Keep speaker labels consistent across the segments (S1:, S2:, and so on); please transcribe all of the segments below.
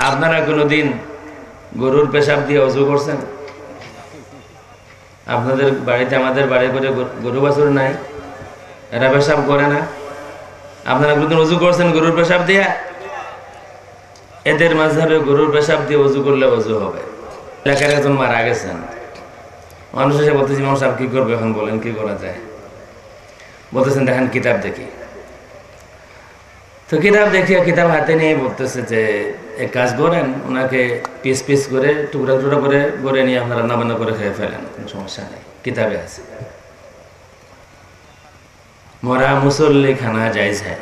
S1: আপনারা কোনোদিন গরুর পেশাব দিয়ে ওযু করছেন? আপনাদের বাড়িতে আমাদের বাড়ি করে গরু বাছুর নাই, এরা পেশাব করে না। আপনারা কোনোদিন ওযু করছেন গরুর পেশাব দিয়ে? এদের মাযহাবে গরুর পেশাব দিয়ে ওযু করলে ওযু হবে। এলাকার একজন মারা গেছেন, মানুষ এসে বলতেছে ইমাম সাহেব কি করবে এখন বলেন, কি করা যায়? বলতেছেন দেখেন কিতাব দেখি। তো কিতাব দেখিয়া কিতাব হাতে নিয়ে বলতেছে যে এক কাজ করেন, ওনাকে পিস পিস করে টুকরা টুকরা করে গড়ে নিয়ে আপনারা রান্না বান্না করে খেয়ে ফেলেন, কোনো সমস্যা নেই, কিতাবে আছে। মরা মুসল্লি খানা জায়েজ হয়।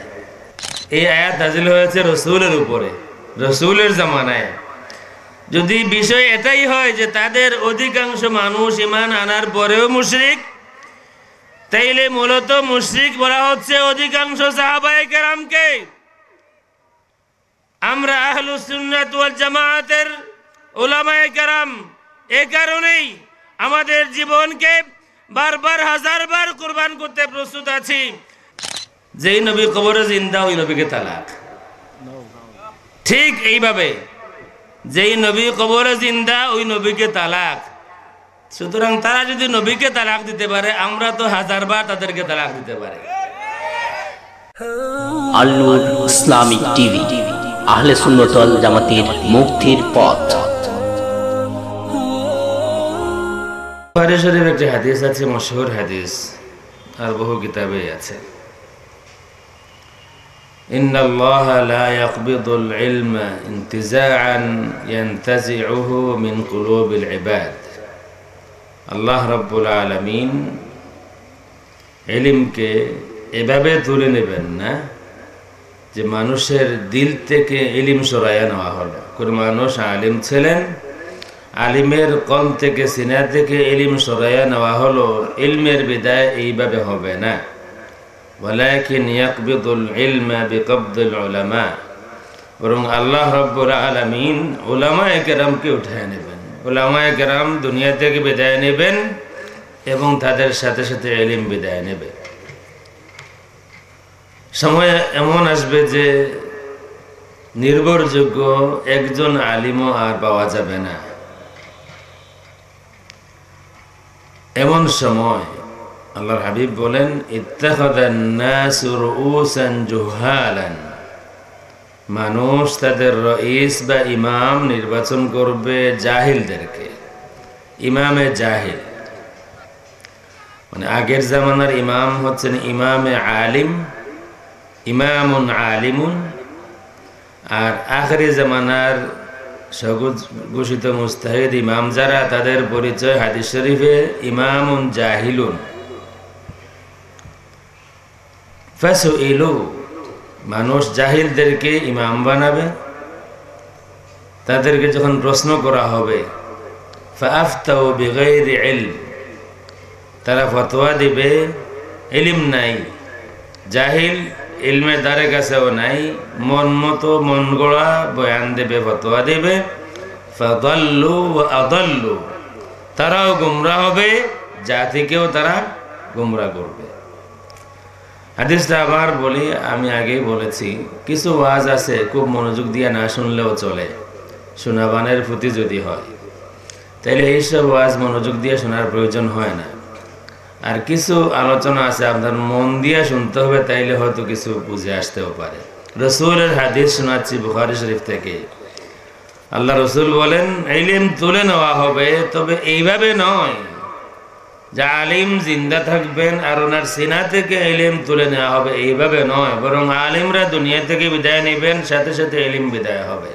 S1: এই আয়াত নাযিল হয়েছে রাসূলের উপরে, রাসূলের জামানায়। যদি বিষয় এটাই হয় যে তাদের অধিকাংশ মানুষ ঈমান আনার পরেও মুশরিক, তাইলে মূলত মুশরিক বলা হচ্ছে অধিকাংশ সাহাবায়ে কেরামকে। আমরা আহলুস সুন্নাত ওয়াল জামাআতের উলামায়ে কেরাম এই কারণেই আমাদের জীবনকে বারবার হাজারবার কুরবান করতে প্রস্তুত আছি। যেই নবী কবরে জিন্দা ওই নবীকে তালাক, ঠিক এইভাবে যেই নবী কবরে জিন্দা ওই নবীকে তালাক। সুতরাং তারা যদি নবীকে তালাক দিতে পারে, আমরা তো হাজারবার তাদেরকে তালাক দিতে পারি।
S2: আল নূর ইসলামিক টিভি, আহলে সুন্নাত ওয়াল জামাতের মুক্তির পথ।
S1: বুখারী শরীফে একটি হাদিস আছে, মশহুর হাদিস, আর বহু কিতাবে আছে। ইন্নাল্লাহা লা ইয়াকবিদুল ইলমা ইনতিজাআন ইয়ানতাজিউহু মিন কুলুবিল ইবাদ। আল্লাহ রাব্বুল আলামিন ইলমকে এভাবে তুলে নেবেন না যে মানুষের দিল থেকে ইলম সরাইয়া নেওয়া হলো। কোন মানুষ আলিম ছিলেন, আলিমের কলম থেকে সিনা থেকে ইলম সরাইয়া নেওয়া হলো, ইলমের বিদায় এইভাবে হবে না। ওয়ালাকিন ইয়াকবিদুল ইলমা বিকবদিল উলামা, বরং আল্লাহ রাব্বুল আলামিন উলামায়ে কেরামকে উঠায় নেবেন। উলামায়ে কেরাম দুনিয়া থেকে বিদায় নেবেন এবং তাদের সাথে সাথে ইলম বিদায় নেবে। সময় এমন আসবে যে নির্ভরযোগ্য একজন আলিমও আর পাওয়া যাবে না। এমন সময় আল্লাহর হাবিব বলেন, ইত্তাখাযান নাসু রুউসান জুহালান, মানুষ তাদের রইস বা ইমাম নির্বাচন করবে জাহিলদেরকে। ইমামে জাহিল মানে আগের জামানার ইমাম হচ্ছেন ইমামে আলিম, ইমামুন আলিমুন। আর আখেরি জামানার ঘোষিত মুস্তাহিদ ইমাম যারা, তাদের পরিচয় হাদিস শরীফে ইমামুন জাহিলুন। ফাসুইলু, মানুষ জাহিলদেরকে ইমাম বানাবে। তাদেরকে যখন প্রশ্ন করা হবে, ফাআফতাউ বিগাইরি ইলম, তারা ফতোয়া দিবে, ইলম নাই, জাহিল, ইলমের দ্বারে কাছেও নাই, মন মতো মন গড়া বয়ান দেবে, ফতোয়া দেবে। ফাদাল্লু ওয়া আদাল্লু, তারাও গুমরাহ হবে, জাতিকেও তারা গুমরাহ করবে। হাদিসটা আবার বলি, আমি আগেই বলেছি, কিছু ওয়াজ আছে খুব মনোযোগ দিয়ে না শুনলেও চলে, শোনাবানের প্রতি যদি হয়, তাইলে এইসব ওয়াজ মনোযোগ দিয়ে শোনার প্রয়োজন হয় না। আর কিছু আলোচনা আছে আপনার মন দিয়ে শুনতে হবে, তাইলে হয়তো কিছু বুঝে আসতেও পারে। রাসূলের হাদিস শোনাচ্ছি বুখারী শরীফ থেকে। আল্লাহ রাসূল বলেন, ইলম তুলে নেওয়া হবে, তবে এইভাবে নয় যে আলিম জিন্দা থাকবেন আর ওনার সিনা থেকে ইলম তুলে নেওয়া হবে, এইভাবে নয়, বরং আলিমরা দুনিয়া থেকে বিদায় নেবেন, সাথে সাথে ইলম বিদায় হবে।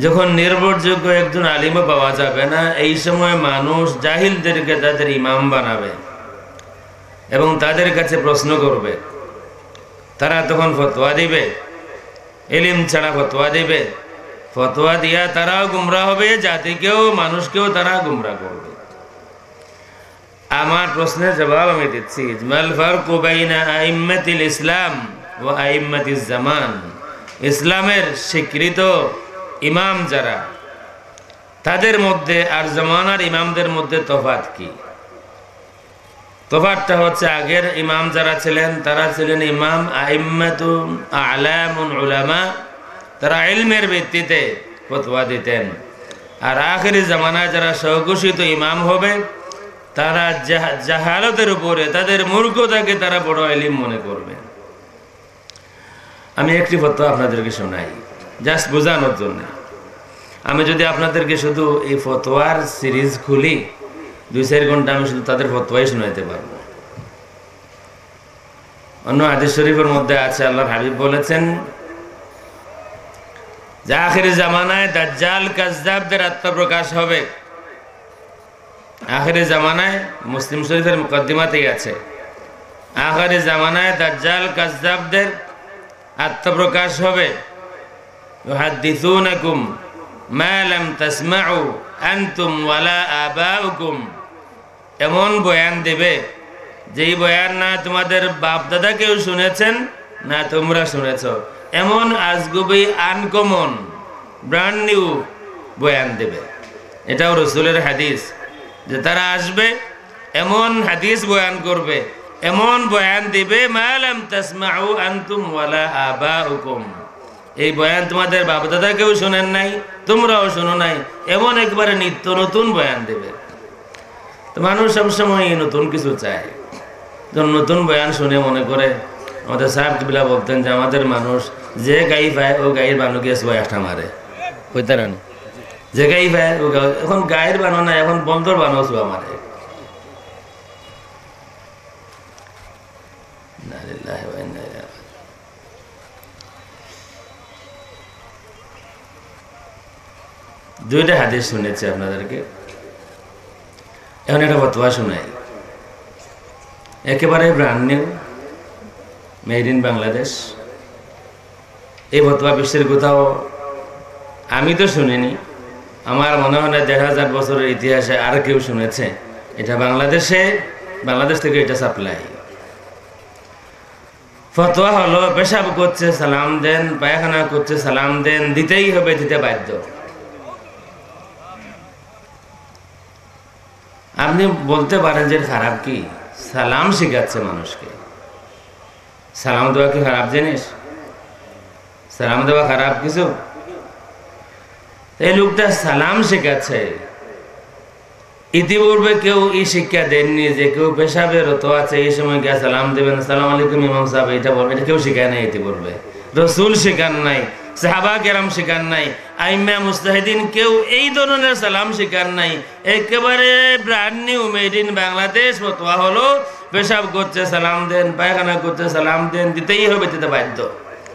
S1: যখন নির্ভরযোগ্য একজন আলিমও পাওয়া যাবে না, এই সময় মানুষ জাহিলদেরকে তাদের ইমাম বানাবে এবং তাদের কাছে প্রশ্ন করবে। তারা তখন ফতোয়া দিবে, ইলম ছাড়া ফতোয়া দিবে। ফতোয়া দিয়া তারাও গুমরাহ হবে, জাতিকেও মানুষকেও তারা গুমরাহ করবে। আমার প্রশ্নের জবাব আমি দিচ্ছি, মাল ফারকু বাইনা আইম্মাতিল ইসলাম ওয়া আইম্মাতিজ জামান। ইসলামের স্বীকৃত ইমাম যারা, তাদের মধ্যে আর জামানার ইমামদের মধ্যে তফাৎ কি? তফাৎটা হচ্ছে, আগের ইমাম যারা ছিলেন তারা ছিলেন ইমাম আইম্মাতুন আ'লামুন উলামা, তারা ইলমের ভিত্তিতে ফতোয়া দিতেন। আর আখিরি জামানায় যারা স্বঘোষিত ইমাম হবে তারা জাহালতের উপরে তাদের মূর্খতাকে তারা বড় ইলম মনে করবে। আমি একটি ফতোয়া আপনাদেরকে শোনাই জাস্ট বোঝানোর জন্য। আমি যদি আপনাদেরকে শুধু এই ফতোয়ার সিরিজ খুলি 2-4 ঘন্টা আমি শুধু তাদের ফতোয়াই শোনাইতে পারবো। অন্য হাদিস শরীফের মধ্যে আছে আল্লাহর হাবিব বলেছেন যে আখিরি জামানায় দাজ্জাল কাযযাবদের আত্মপ্রকাশ হবে। আখিরি জামানায় মুসলিম শরীফের মুকদ্দিমাতেই আছে, আখিরি জামানায় দাজ্জাল কাযযাবদের আত্মপ্রকাশ হবে। ইউহাদ্দিসুনাকুম মা লাম তাসমাউ আনতুম ওয়ালা আবাউকুম, এমন বয়ান দেবে যেই বয়ান না তোমাদের বাপ দাদা কেউ শুনেছেন না তোমরা শুনেছ। এমন আজগুবি আনকমন ব্র্যান্ড নিউ বয়ান দেবে। এটাও রাসূলের হাদিস যে তারা আসবে এমন হাদিস বয়ান করবে, এমন বয়ান দিবে মা লাম তাসমাউ আনতুম ওয়ালা আবাউকুম, এই বয়ান তোমাদের বাপ দাদা কেউ শোনেন নাই তোমরাও শোনো নাই, এমন একবারে নিত্য নতুন বয়ান দেবে। তো মানুষ সবসময় নতুন কিছু চায়। যখন নতুন বয়ান শুনে মনে করে, আমাদের সাহেব কিবলা বলতেন যে আমাদের মানুষ যে গাই পায় ও গাইয়ের বানু গিয়ে একটা মারে, কইতে রানি যে গাই পায় ও গাই, এখন গায়ের বানো না এখন বন্ধর বানো শুয়া মারে। দুইটা হাদিস শুনেছি আপনাদেরকে, এখন একটা ফতোয়া শোনাই একেবারে brand new, made in Bangladesh. এই ফতোয়া বিশ্বের কোথাও আমি তো শুনিনি, আমার মনে হয় না 1,500 বছরের ইতিহাসে আর কেউ শুনেছে। এটা বাংলাদেশ থেকে এটা সাপ্লাই। ফতোয়া হলো পেশাব করছে সালাম দেন, পায়খানা করছে সালাম দেন, দিতেই হবে, দিতে বাধ্য। আপনি বলতে পারেন যে খারাপ কি? সালাম শিখাচ্ছে মানুষকে। সালাম দেওয়া কি খারাপ জিনিস? সালাম দেওয়া খারাপ কিছু? এই লোকটা সালাম শেখাচ্ছে। ইতিপূর্বে কেউ এই শিক্ষা দেননি যে কেউ পেশাবে রত আছে এই সময় গিয়ে সালাম দেবেন, সালাম আলাইকুম ইমাম সাহেব, এটা বলবেন। এটা কেউ শিখায় নাই ইতিপূর্বে, রসুল শিখান নাই, সাহাবা কেরাম শিখান নাই, আইম্মা মুস্তাহিদিন কেউ এই ধরনের সালাম শিখান নাই। একেবারে brand new made in Bangladesh ফতোয়া হলো পেশাব করছে সালাম দেন, পায়খানা করছে সালাম দেন, দিতেই হবে, দিতে বাধ্য,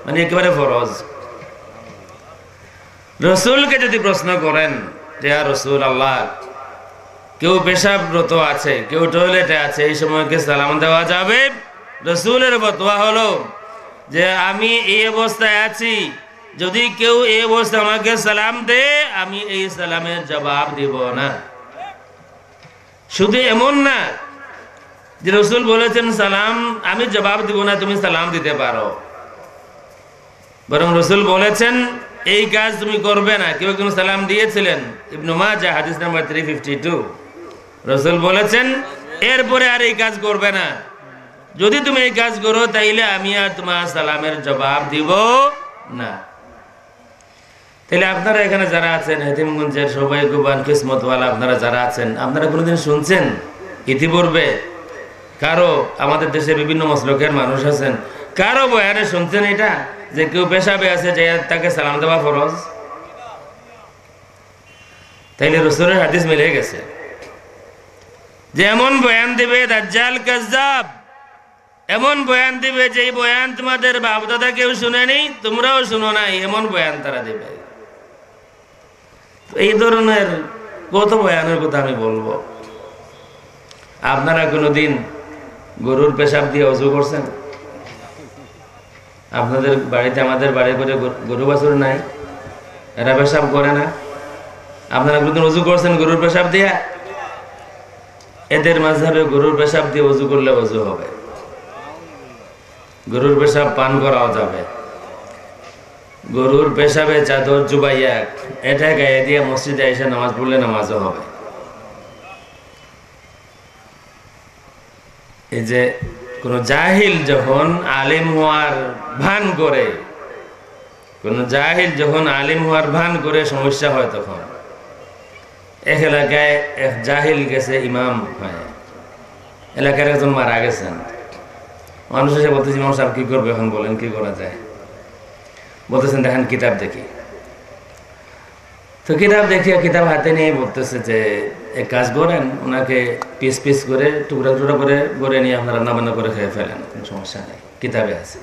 S1: মানে একেবারে ফরজ। রসুলকে যদি প্রশ্ন করেন যে রসুল আল্লাহ, কেউ পেশাবরত আছে, কেউ টয়লেটে আছে, এই সময়কে সালাম দেওয়া যাবে? রসুলের ফতোয়া হলো যে আমি এই অবস্থায় আছি, যদি কেউ এই অবস্থায় আমাকে সালাম দে আমি এই সালামের জবাব দিব না। শুধু এমন না যে রসুল বলেছেন সালাম আমি জবাব দিব না, তুমি সালাম দিতে পারো, বরং রসুল বলেছেন এই কাজ তুমি করবে না। কেউ একজন সালাম দিয়েছিলেন, ইবনে মাজাহ হাদিস নাম্বার 352, রসুল বলেছেন এরপরে আর এই কাজ করবে না, যদি তুমি এই কাজ করো তাইলে আমি আর তোমার সালামের জবাব দিব না। তাহলে আপনারা এখানে যারা আছেন হেতিমগঞ্জের সবাই গুবান কিসমতওয়ালা, আপনারা যারা আছেন, আপনারা কোনোদিন শুনছেন ইতিপূর্বে কারো, আমাদের দেশে বিভিন্ন মসলকের মানুষ আছেন, কারো বয়ানে শুনছেন এটা যে কেউ পেশাবে আছে যে তাকে সালাম দেওয়া ফরজ? তাইলে রসুলের হাদিস মিলে গেছে যে এমন বয়ান দিবে দাজ্জাল কাযযাব, এমন বয়ান দিবে যে বয়ান তোমাদের বাপ দাদা কেউ শুনেনি, তোমরাও শুনো নাই, এমন বয়ান তারা দিবে। এই ধরনের কত বয়ানের কথা আমি বলবো। আপনারা কোনোদিন গরুর পেশাব দিয়ে ওযু করছেন? আপনাদের বাড়িতে আমাদের বাড়ি করে গরু বাছুর নাই, এরা পেশাব করে না। আপনারা কোনোদিন ওযু করছেন গরুর পেশাব দিয়া? এদের মাঝহাবে গরুর পেশাব দিয়ে ওযু করলে ওযু হবে, গরুর পেশাব পান করাও যাবে। গরুর পেশাবে চাদর জুবাইয়া এটা গায়ে দিয়ে মসজিদে এসে নামাজ পড়লে নামাজও হবে। এই যে কোন জাহিল যখন আলেম হওয়ার ভান করে, কোন জাহিল যখন আলিম হওয়ার ভান করে সমস্যা হয়, তখন এক এলাকায় এক জাহিল গেছে ইমাম হয়, এলাকার একজন মারা গেছেন। মানুষ এসে বলতেছে, ইমাম সাহেব কি করবে এখন, বলেন কি করা যায়? বলতেছেন দেখেন কিতাব দেখি। তো কিতাব দেখিয়া কিতাব হাতে নিয়ে বলতেছে যে এক কাজ করেন, ওনাকে পিস পিস করে টুকরা টুকরা করে গড়ে নিয়ে আপনারা রান্না বান্না করে খেয়ে ফেলেন, কোনো সমস্যা নেই, কিতাবে আছে।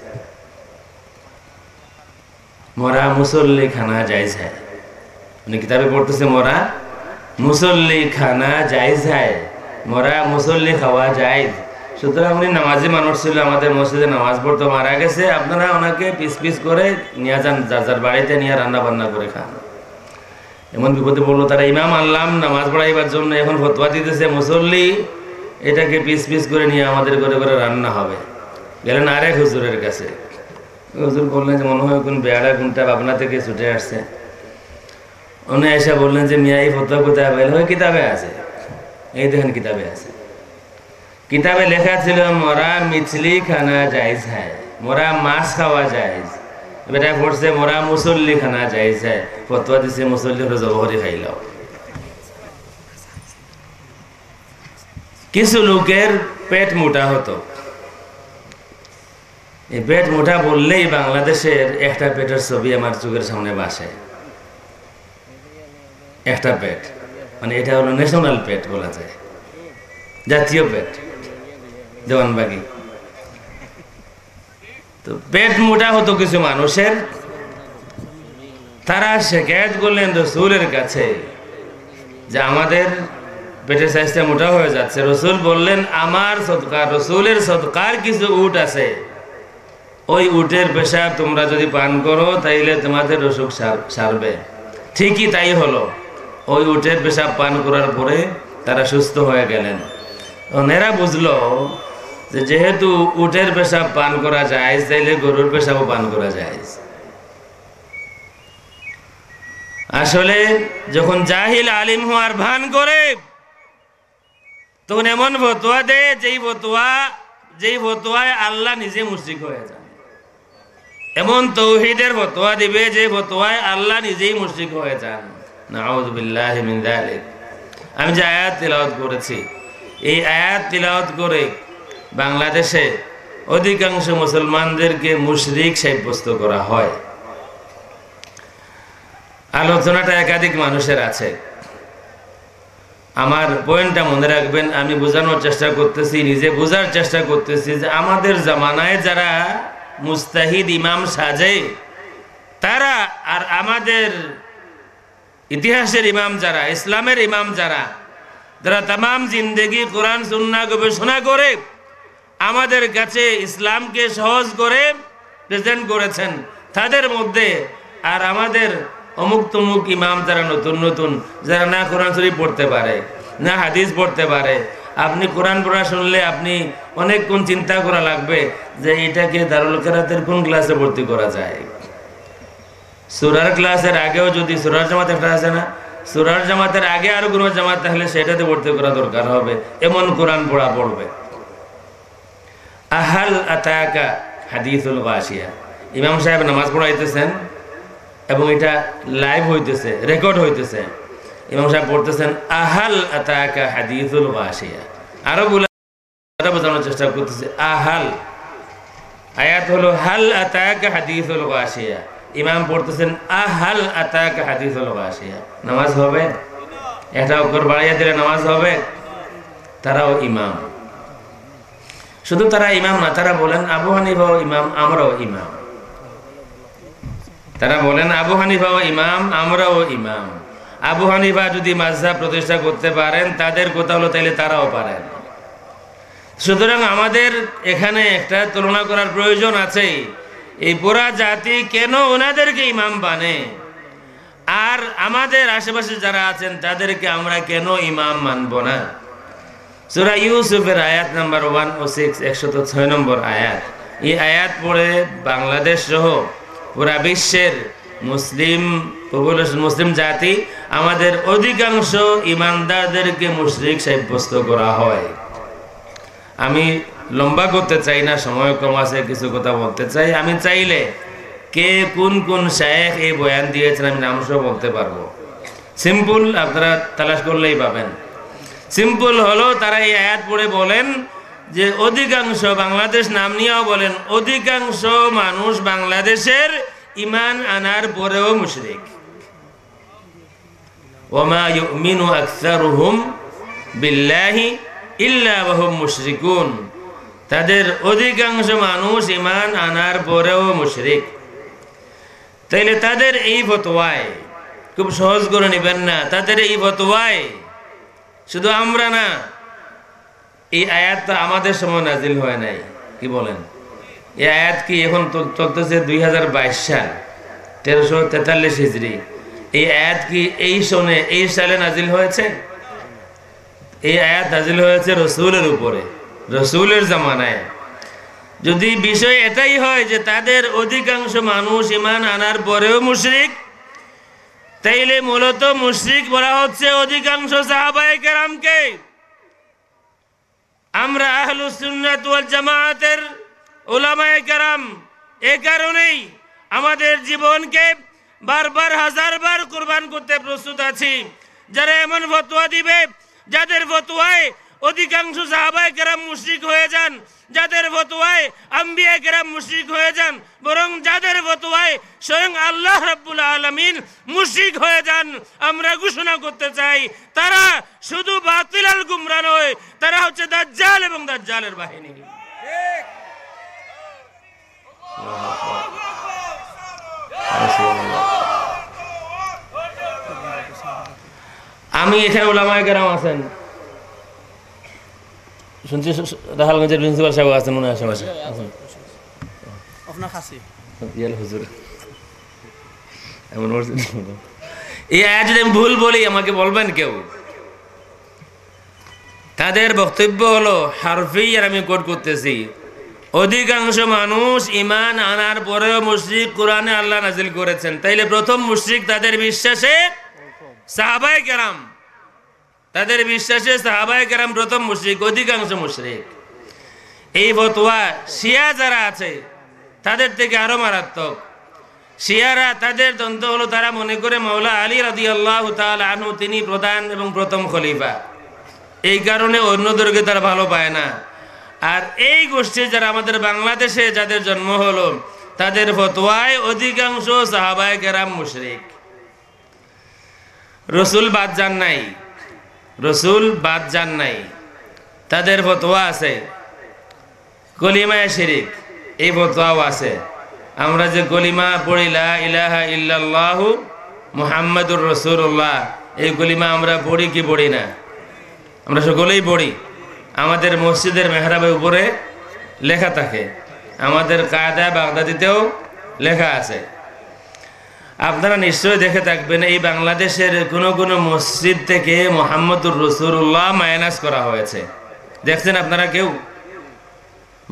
S1: মরা মুসল্লি খানা জায়েজ হয়, উনি কিতাবে পড়তেছে মরা মুসল্লি খানা জায়েজ হয়, মরা মুসল্লি খাওয়া জায়েজ। সুতরাং উনি নামাজি মানুষ ছিল, আমাদের মসজিদে নামাজ পড়তো, মারা গেছে, আপনারা ওনাকে পিস পিস করে নিয়ে যান, যার যার বাড়িতে নিয়ে রান্না বান্না করে খান। এমন বিপদে পড়লো তারা, ইমাম আনলাম নামাজ পড়াইবার জন্য, এখন ফতোয়া দিতেছে মুসল্লি এটাকে পিস পিস করে নিয়ে আমাদের ঘরে ঘরে রান্না হবে। গেলেন আরেক হুজুরের কাছে, হুজুর বললেন যে মনে হয় কোন বেয়ারা কোনটা ভাবনা থেকে ছুটে আসছে। উনি এসে বললেন যে মিয়া এই ফতোয়া কোথায় পেলেন? হয় কিতাবে আছে, এই দেখেন কিতাবে আছে। কিতাবে লেখা ছিল মরা মিছলি খানা জায়েজ হয়, মরা মাছ খাওয়া জায়েজ। বেটা পড়ছে মরা মুসল্লি খানা জায়েজ হয়, ফতোয়া দিছে মুসল্লি হলো জবহরি খাইলাও। কিছু লোকের পেট মোটা হতো, এই পেট মোটা বললেই বাংলাদেশের একটা পেটের ছবি আমার চোখের সামনে ভাসে। একটা পেট মানে এটা হলো ন্যাশনাল পেট বলা যায়, জাতীয় পেট, দেওয়ানবাগি। তো পেট মোটা হতো কিছু মানুষের, তারা শিকায়ত করলেন রসুলের কাছে যে আমাদের পেটের সাইজটা মোটা হয়ে যাচ্ছে। রসুল বললেন আমার সদকার, রসুলের সদকার কিছু উট আছে, ওই উটের পেশাব তোমরা যদি পান করো তাইলে তোমাদের অসুখ সারবে। ঠিকই তাই হলো, ওই উটের পেশাব পান করার পরে তারা সুস্থ হয়ে গেলেন। এরা বুঝলো যে যেহেতু উটের পেশাব পান করা যায়, তাইলে গরুর পেশাবও পান করা যায়। আসলে যখন জাহিল আলিম হওয়ার ভান করে, তখন এমন ফতোয়া দেয় যেই ফতোয়ায় আল্লাহ নিজে মুশরিক হয়ে যায়। এমন তৌহিদের ফতোয়া দিবে যে ফতোয়ায় আল্লাহ নিজেই মুশরিক হয়ে যান। নাউযু বিল্লাহি মিন যালিক। আমি যে আয়াত তিলাওয়াত করেছি, এই আয়াত তিলাওয়াত করে বাংলাদেশে অধিকাংশ মুসলমানদেরকে মুশরিক সাব্যস্ত করা হয়। আলোচনাটা একাধিক মানুষের আছে, আমার পয়েন্টটা মনে রাখবেন। আমি বোঝানোর চেষ্টা করতেছি, নিজে বোঝার চেষ্টা করতেছি যে আমাদের জামানায় যারা মুস্তাহিদ ইমাম সাজে তারা, আর আমাদের ইতিহাসের ইমাম যারা, ইসলামের ইমাম যারা তামাম জিন্দেগি কোরআন সুন্নাহ গবেষণা করে আমাদের কাছে ইসলামকে সহজ করে প্রেজেন্ট করেছেন, তাদের মধ্যে আর আমাদের অমুক তমুক ইমাম যারা নতুন নতুন, যারা না কোরআন শরীফ পড়তে পারে না হাদিস পড়তে পারে, আপনি কোরআন পড়া শুনলে আপনি অনেকক্ষণ চিন্তা করা লাগবে যে এটাকে দারুল কেরাতের কোন ক্লাসে ভর্তি করা যায়। সূরার ক্লাসের আগেও যদি সূরার জামাত একটা আছে না, সূরার জামাতের আগে আরো কোনো জামাত তাহলে সেটাতে ভর্তি করা দরকার হবে, এমন কোরআন পড়া পড়বে। আহাল আতাকা হাদিসুল গাশিয়া, ইমাম সাহেব নামাজ পড়াইতেছেন এবং এটা লাইভ হইতেছে, রেকর্ড হইতেছে। ইমাম সাহেব পড়তেছেন আহাল আতাকা হাদিসুল গাশিয়া, আরো বোঝানোর চেষ্টা করতেছে আহাল, আয়াত হলো হাল আতাকা হাদিসুল গাশিয়া, ইমাম পড়তেছেন আহাল আতাকা হাদিসুল গাশিয়া। নামাজ হবে? একটা অক্ষর বাড়াইয়া দিলে নামাজ হবে? তারাও ইমাম, শুধু তারা ইমাম না, তারা বলেন আবু হানিফাও ইমাম, আমরাও ইমাম। তারা বলেন আবু হানিফাও ইমাম, আমরাও ইমাম। আবু হানিফা যদি মাযহাব প্রতিষ্ঠা করতে পারেন, তাদের কথা হলো তাইলে তারাও পারেন। সুতরাং আমাদের এখানে একটা তুলনা করার প্রয়োজন আছে, এই পুরা জাতি কেন ওনাদেরকে ইমাম বানে, আর আমাদের আশেপাশে যারা আছেন তাদেরকে আমরা কেন ইমাম মানব না। সূরা ইউসুফের আয়াত নাম্বার 106, 106 নম্বর আয়াত। এই আয়াত পড়ে বাংলাদেশ সহ পুরা বিশ্বের মুসলিম পপুলেশন, মুসলিম জাতি, আমাদের অধিকাংশ ইমানদারদেরকে মুশরিক সাব্যস্ত করা হয়। আমি লম্বা করতে চাই না, সময় কম আছে, কিছু কথা বলতে চাই। আমি চাইলে কে কোন কোন শায়েখ এই বয়ান দিয়েছেন আমি নাম সহ বলতে পারবো। সিম্পল, আপনারা তালাশ করলেই পাবেন। সিম্পল হলো তারা এই আয়াত পড়ে বলেন যে অধিকাংশ, বাংলাদেশ নাম নিয়েও বলেন, অধিকাংশ মানুষ বাংলাদেশের ইমান আনার পরেও মুশরিক। ওমা ইউমিনু আকসারুহুম বিল্লাহি ইল্লা ওয়াহুম মুশরিকুন। তাদের অধিকাংশ মানুষ ইমান আনার পরেও মুশরিক। তাইলে তাদের এই ফতোয়ায়, খুব সহজ করে নেবেন না, তাদের এই ফতোয়ায় শুধু আমরা না, এই আয়াতটা আমাদের সময় নাজিল হয় নাই। কি বলেন? এই আয়াত কি এখন চলতেছে 2022 সাল, 1343 হিজরি। এই আয়াত কি এই সালে নাজিল হয়েছে? এই আয়াত নাজিল হয়েছে রসুলের উপরে, রসুলের জামানায়। যদি বিষয় এটাই হয় যে তাদের অধিকাংশ মানুষ ইমান আনার পরেও মুশরিক, তাইলে মূলত মুশরিক বলা হচ্ছে অধিকাংশ সাহাবায়ে কেরামকে। আমরা আহলুস সুন্নাত ওয়াল জামাআতের উলামায়ে কেরাম এই কারণেই আমাদের জীবনকে বারবার হাজারবার কুরবান করতে প্রস্তুত আছি। যারা এমন ফতোয়া দিবে যাদের ফতোয়ায় অধিকাংশ সাহাবায়ে কেরাম মুশরিক হয়ে যান, যাদের ফতোয়ায় আম্বিয়া কেরাম মুশরিক হয়ে যান, বরং যাদের ফতোয়ায় স্বয়ং আল্লাহ রাব্বুল আলামিন মুশরিক হয়ে যান, আমরা ঘোষণা করতে চাই তারা শুধু বাতিল আল গুমরা নয়, তারা হচ্ছে দাজ্জাল এবং দাজ্জালের বাহিনী। আমি এখানে উলামায়ে কেরাম আছেন, শুনছি রাহালগঞ্জের প্রিন্সিপাল সাহেব আছেন মনে হয় আশেপাশে। এই আয়াত যদি আমি ভুল বলি আমাকে বলবেন কেউ। তাদের বক্তব্য হলো হারফি, আর আমি কোট করতেছি, অধিকাংশ মানুষ ইমান আনার পরেও মুশরিক। কোরআনে আল্লাহ নাজিল করেছেন, তাইলে প্রথম মুশরিক তাদের বিশ্বাসে সাহাবায়ে কেরাম, তাদের বিশ্বাসে সাহাবায়ে কেরাম প্রথম মুশরিক, অধিকাংশ মুশরিক। এই ফতোয়া শিয়া যারা আছে তাদের থেকে আরো মারাত্মক। শিয়ারা, তাদের দ্বন্দ্ব হলো তারা মনে করে মাওলা আলী রাদিয়াল্লাহু তাআলা আনহু তিনি প্রধান এবং প্রথম খলিফা, এই কারণে অন্যদেরকে তারা ভালো পায় না। আর এই গোষ্ঠী যারা আমাদের বাংলাদেশে যাদের জন্ম হলো, তাদের ফতোয়ায় অধিকাংশ সাহাবায়ে কেরাম মুশরিক। রসুল বাদ যান নাই, রসুল বাদ যান নাই। তাদের ফতোয়া আছে কলিমায়ে শিরিক, এই ফতোয়াও আছে। আমরা যে কলিমা পড়ি লা ইলাহা ইল্লাল্লাহু মুহাম্মাদুর রাসূলুল্লাহ, এই কলিমা আমরা পড়ি কি পড়ি না? আমরা সকলেই পড়ি। আমাদের মসজিদের মেহরাবের উপরে লেখা থাকে, আমাদের কায়দা বাগদাদিতেও লেখা আছে। আপনারা নিশ্চয়ই দেখে থাকবেন এই বাংলাদেশের কোনো কোনো মসজিদ থেকে মুহাম্মাদুর রাসূলুল্লাহ মাইনাস করা হয়েছে। দেখছেন আপনারা কেউ?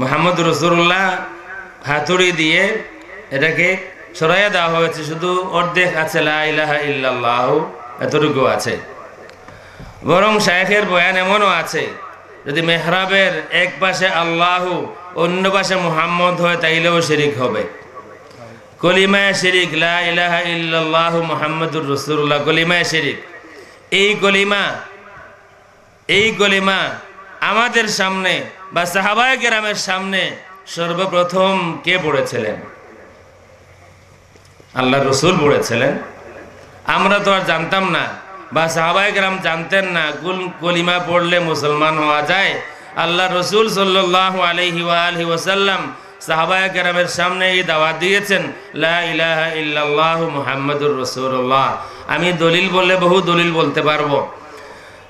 S1: মুহাম্মাদুর রাসূলুল্লাহ হাতুড়ি দিয়ে এটাকে সরাইয়া দেওয়া হয়েছে, শুধু অর্ধেক আছে লা ইলাহা ইল্লাল্লাহু, এতটুকু আছে। বরং শায়েখের বয়ান এমনও আছে, যদি মেহরাবের এক পাশে আল্লাহু অন্য পাশে মুহাম্মদ হয় তাইলেও শিরিক হবে। কলিমায়ে শিরিক লা ইলাহা ইল্লাল্লাহু মুহাম্মাদুর রাসূলুল্লাহ, কলিমায়ে শিরিক। এই কলিমা আমাদের সামনে বা সাহাবায়ে কেরামের সামনে সর্বপ্রথম কে পড়েছিলেন? আল্লাহর রাসূল পড়েছিলেন। আমরা তো আর জানতাম না, বা সাহাবায়ে কেরাম জানতেন না কোন কলিমা পড়লে মুসলমান হওয়া যায়। আল্লাহর রাসূল সাল্লাল্লাহু আলাইহি ওয়া আলিহি ওয়াসাল্লাম সাহাবায়ে কেরামের সামনে এই দাওয়াত দিয়েছেন লা ইলাহা ইল্লাল্লাহু মুহাম্মাদুর রাসূলুল্লাহ। আমি দলিল বললে বহু দলিল বলতে পারবো,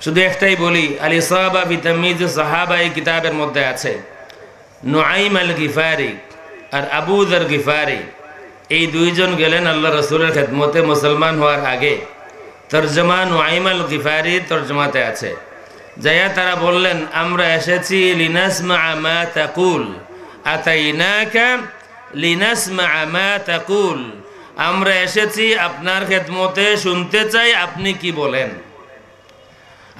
S1: শুধু একটাই বলি। আল ইসাবা ফি তাময়িজ সাহাবা এই কিতাবের মধ্যে আছে, নুআইম আল গিফারি আর আবু যার গিফারি, এই দুইজন গেলেন আল্লাহ রাসূলের খেদমতে মুসলমান হওয়ার আগে। তরজমা নুআইম আল গিফারি তরজমাতে আছে। যাইয়া তারা বললেন, আমরা এসেছি লিনাসমা মা তাকুল, আতাইনাকা লিনাসমা মা তাকুল, আমরা এসেছি আপনার খেদমতে, শুনতে চাই আপনি কি বলেন।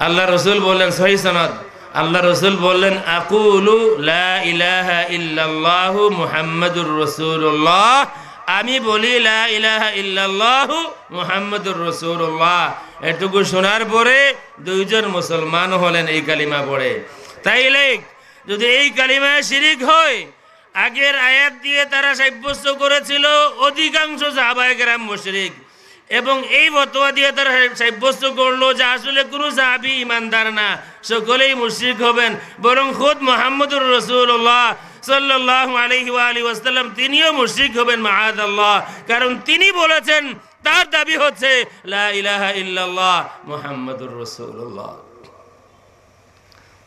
S1: আল্লাহ রসুল বললেন, সহি সনদ, আল্লাহ রসুল বললেন, আকুলু লা ইলাহা ইল্লাল্লাহু মুহাম্মাদুর রাসূলুল্লাহ আমি বলি লা ইলাহা ইল্লাল্লাহু মুহাম্মাদুর রাসূলুল্লাহ, এটুকু শোনার পরে দুইজন মুসলমান হলেন এই কালিমা পড়ে। তাইলে যদি এই কালিমায় শিরিক হয়, আগের আয়াত দিয়ে তারা সাব্যস্ত করেছিল অধিকাংশ সাহাবায়ে কেরাম মুশরিক, এবং এই ফতোয়া দিয়ে তারা সাব্যস্ত করলো যে আসলে কোনো সাহাবী ইমানদার না, সকলেই মুশরিক হবেন, বরং খুদ মুহাম্মদুর রাসূলুল্লাহ সাল্লাল্লাহু আলাইহি ওয়া আলিহি ওয়াসাল্লাম তিনিও মুশরিক হবেন মাআযাল্লাহ, কারণ তিনি বলেছেন, তার দাবি হচ্ছে লা ইলাহা ইল্লাল্লাহ মুহাম্মাদুর রাসূলুল্লাহ।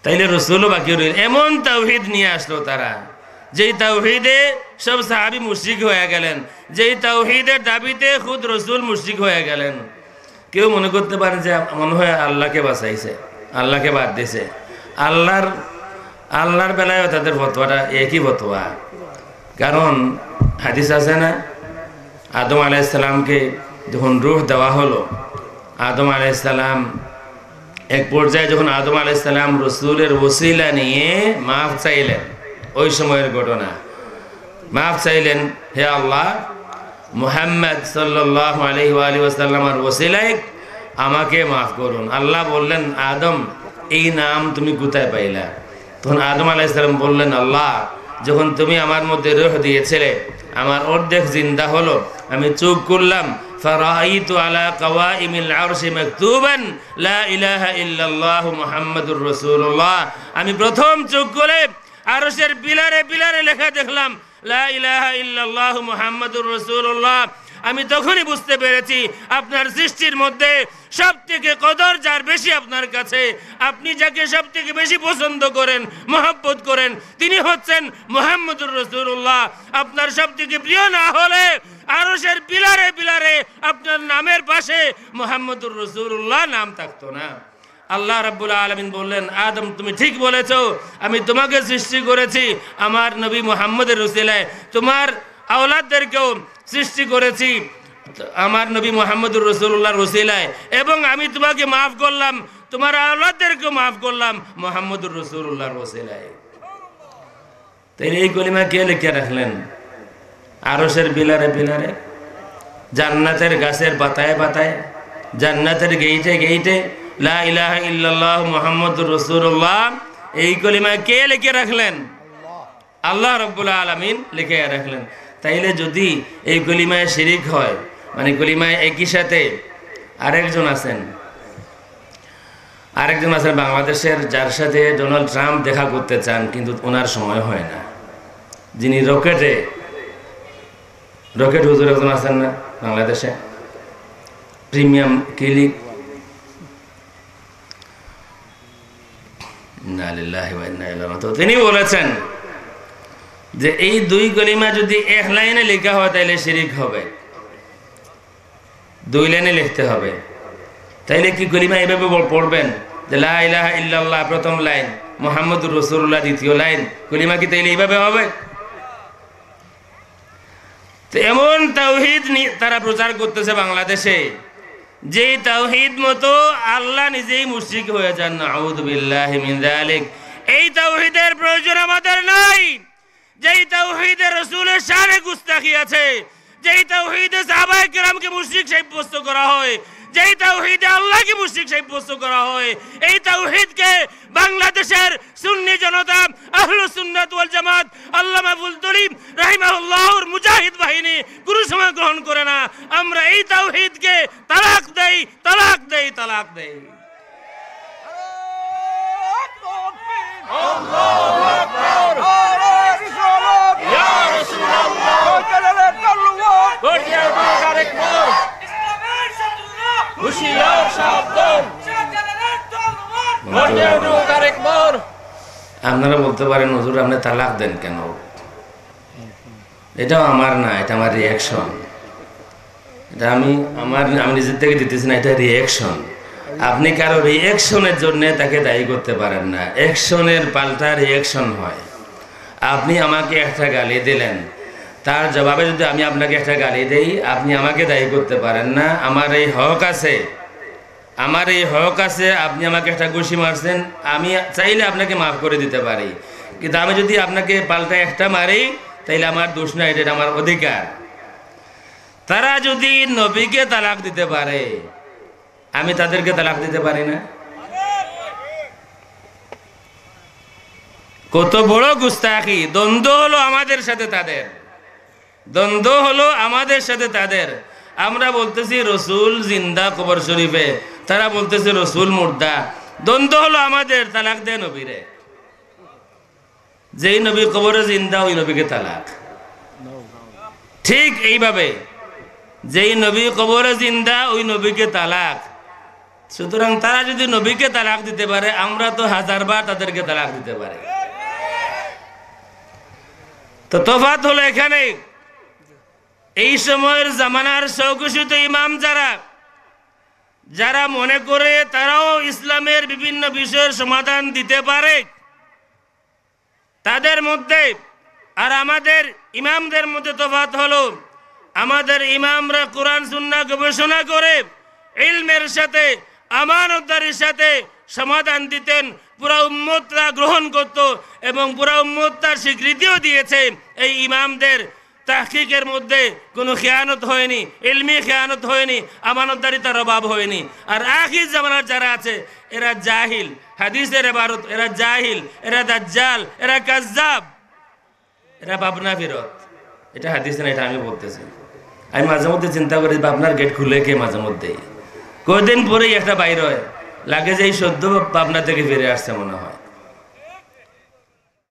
S1: তাইলে রাসূলও বাকি রইল। এমন তাওহীদ নিয়ে আসলো তারা, যেই তাওহীদে সব সাহাবী মুশরিক হয়ে গেলেন, যেই তাওহীদের দাবিতে খুদ রাসূল মুশরিক হয়ে গেলেন। কেউ মনে করতে পারে যে মনে হয় আল্লাহকে বাঁচাইছে, আল্লাহকে বাদ দিয়েছে। আল্লাহর বেলায় তাদের ফতোয়াটা একই ফতোয়া। কারণ হাদিস আছে না, আদম আলাইহিস সালামকে যখন রূহ দেওয়া হলো, আদম আলাইহিস সালাম এক পর্যায়ে যখন আদম আলাইহিস সালাম রাসূলের ওসিলা নিয়ে মাফ চাইলেন, ওই সময়ের ঘটনা, মাফ চাইলেন, হে আল্লাহ, মুহাম্মদ সাল্লাল্লাহু আলাইহি ওয়া আলিহি ওয়াসাল্লামের ওসিলায় আমাকে মাফ করুন। আল্লাহ বললেন, আদম, এই নাম তুমি কোথায় পাইলা? তখন আদম আলাইহিস সালাম বললেন, আল্লাহ, যখন তুমি আমার মধ্যে রূহ দিয়েছিলে, আমার অর্ধেক জিন্দা হলো, আমি চোখ করলাম, ফারাআইতু আলা কাওয়াইমিল আরশি মাকতুবান লা ইলাহা ইল্লাল্লাহু মুহাম্মাদুর রাসূলুল্লাহ। আমি প্রথম চোখ করে আরশের পিলারে পিলারে লেখা দেখলাম লা ইলাহা ইল্লাল্লাহু মুহাম্মাদুর রাসূলুল্লাহ। আমি তখনই বুঝতে পেরেছি আপনার সৃষ্টির মধ্যে সব থেকে কদর যার বেশি আপনার কাছে, আপনি যাকে সব থেকে বেশি পছন্দ করেন, মহব্বত করেন, তিনি হচ্ছেন মুহাম্মাদুর রাসূলুল্লাহ। আপনার সব থেকে প্রিয় না হলে আরশের পিলারে পিলারে আপনার নামের পাশে মুহাম্মাদুর রাসূলুল্লাহ নাম থাকতো না। আল্লাহ রাব্বুল আলামিন বললেন, আদম, তুমি ঠিক বলেছো, আমি তোমাকে সৃষ্টি করেছি আমার নবী মুহাম্মদের ওসিলায়, তোমার আওলাদদেরকেও সৃষ্টি করেছি আমার নবী মুহাম্মদুর রাসূলুল্লাহর ওসিলায়, এবং আমি তোমাকে মাফ করলাম, তোমার আওলাদদেরকেও মাফ করলাম মুহাম্মদুর রাসূলুল্লাহর ওসিলায়। তাই এই কলিমা কে লিখে রাখলেন? আরশের বিলারে বিলারে, জান্নাতের গাছের পাতায় পাতায়, জান্নাতের গেইটে গেইটে লা ইলাহা ইল্লাল্লাহ মুহাম্মাদুর রাসূলুল্লাহ, এই কলিমা কে লিখে রাখলেন? আল্লাহ রাব্বুল আলামিন লিখে রাখলেন। তাইলে যদি এই কলিমায় শিরিক হয়, মানে কলিমায় একই সাথে আরেকজন আছেন বাংলাদেশের, যার সাথে ডোনাল্ড ট্রাম্প দেখা করতে চান, কিন্তু ওনার সময় হয় না, যিনি রকেট হুজুর একজন আছেন না বাংলাদেশে, প্রিমিয়াম ক্লিনিক, তিনি বলেছেন যে এই দুই কলিমা যদি এক লাইনে লেখা হয় তাইলে শিরিক হবে, দুই লাইনে লিখতে হবে। তাইলে কি কলিমা এভাবে পড়বেন যে লা ইলাহা ইল্লাল্লাহ প্রথম লাইন, মুহাম্মাদুর রাসূলুল্লাহ দ্বিতীয় লাইন, কলিমা কি তাইলে এইভাবে হবে? তো এমন তাওহীদ তারা প্রচার করতেছে বাংলাদেশে, যেই তাওহীদ মতো আল্লাহ নিজেই মুশরিক হয়ে যান, নাউযু বিল্লাহি মিন যালিক। এই তাওহীদের প্রয়োজন আমাদের নাই, যেই তাওহীদে রাসূলের শানে গুস্তাখি আছে, যেই তাওহীদে সাহাবায়ে কেরামকে মুশরিক সাব্যস্ত করা হয়, যেই তাওহীদে আল্লাহকে মুশরিক সাব্যস্ত করা হয়, এই তাওহীদকে বাংলাদেশের সুন্নি জনতা, আহলুস সুন্নাত ওয়াল জামাত, আল্লামা বুলতুলি রাহিমাহুল্লাহর মুজাহিদ বাহিনী কোনো সময় গ্রহণ করে না। আমরা এই তাওহীদকে তালাক দেই, তালাক দেই, তালাক দেই। আল্লাহু আকবার, ইয়া রাসূলুল্লাহ, আপনারা বলতে পারেন, হুজুর আপনি তালাক দেন কেন? এটাও আমার না, এটা আমার রিয়াকশন, এটা আমি নিজের থেকে দিতেছি না, এটা রিয়াকশন। আপনি কারো রিয়াকশনের জন্য তাকে দায়ী করতে পারেন না, অ্যাকশনের পাল্টা রিয়াকশন হয়। আপনি আমাকে একটা গালি দিলেন, তার জবাবে যদি আমি আপনাকে একটা গালি দেই, আপনি আমাকে দায়ী করতে পারেন না। আমার এই হক আছে, আপনি আমাকে একটা ঘুষি মারছেন, আমি চাইলে আপনাকে মাফ করে দিতে পারি, কিন্তু আমি যদি আপনাকে পাল্টা একটা মারি তাইলে আমার দোষ না, এটা আমার অধিকার। তারা যদি নবীকে তালাক দিতে পারে, আমি তাদেরকে তালাক দিতে পারি না? কত বড় গুস্তাখি! দ্বন্দ্ব হলো আমাদের সাথে তাদের, দ্বন্দ্ব হলো আমাদের সাথে তাদের। আমরা বলতেছি রসুল জিন্দা কবর শরীফে, তারা বলতেছে রসুল মুর্দা। দ্বন্দ্ব হলো আমাদের। তালাক দে নবীরে। যেই নবী কবরে জিন্দা ওই নবীকে তালাক। ঠিক এইভাবে যেই নবী কবরে জিন্দা ওই নবীকে তালাক। সুতরাং তারা যদি নবীকে তালাক দিতে পারে, আমরা তো 1000 বার তাদেরকে তালাক দিতে পারি। তো তফাৎ হলো এখানে, এই সময়ের জামানার সৌকুশিত ইমাম যারা মনে করে তারাও ইসলামের বিভিন্ন বিষয়ের সমাধান দিতে পারে, তাদের মধ্যে আর আমাদের ইমামদের মধ্যে তফাৎ হলো, আমাদের ইমামরা কোরআন সুন্নাহ গবেষণা করে ইলমের সাথে আমানতদারির সাথে সমাধান দিতেন, পুরা উম্মতরা গ্রহণ করত এবং পুরা উম্মত তার স্বীকৃতিও দিয়েছে। এই ইমামদের তাহকিকের মধ্যে কোনো খেয়ানত হয়নি, ইলমি খেয়ানত হয়নি, আমানতদারিতার অভাব হয়নি। আর আখির জামানার যারা আছে এরা জাহিল, হাদিসের ইবারত, এরা জাহিল, এরা দাজ্জাল, এরা কাজ্জাব, এরা ভাবনা ফিরত। এটা হাদিস না, এটা আমি বলতেছি। আমি মাঝে মধ্যে চিন্তা করি পাবনার গেট খুলে কে মাঝে মধ্যেই, কয়েকদিন পরেই একটা বাইর হয়, লাগে যে এই সদ্য পাবনা থেকে ফিরে আসছে মনে হয়।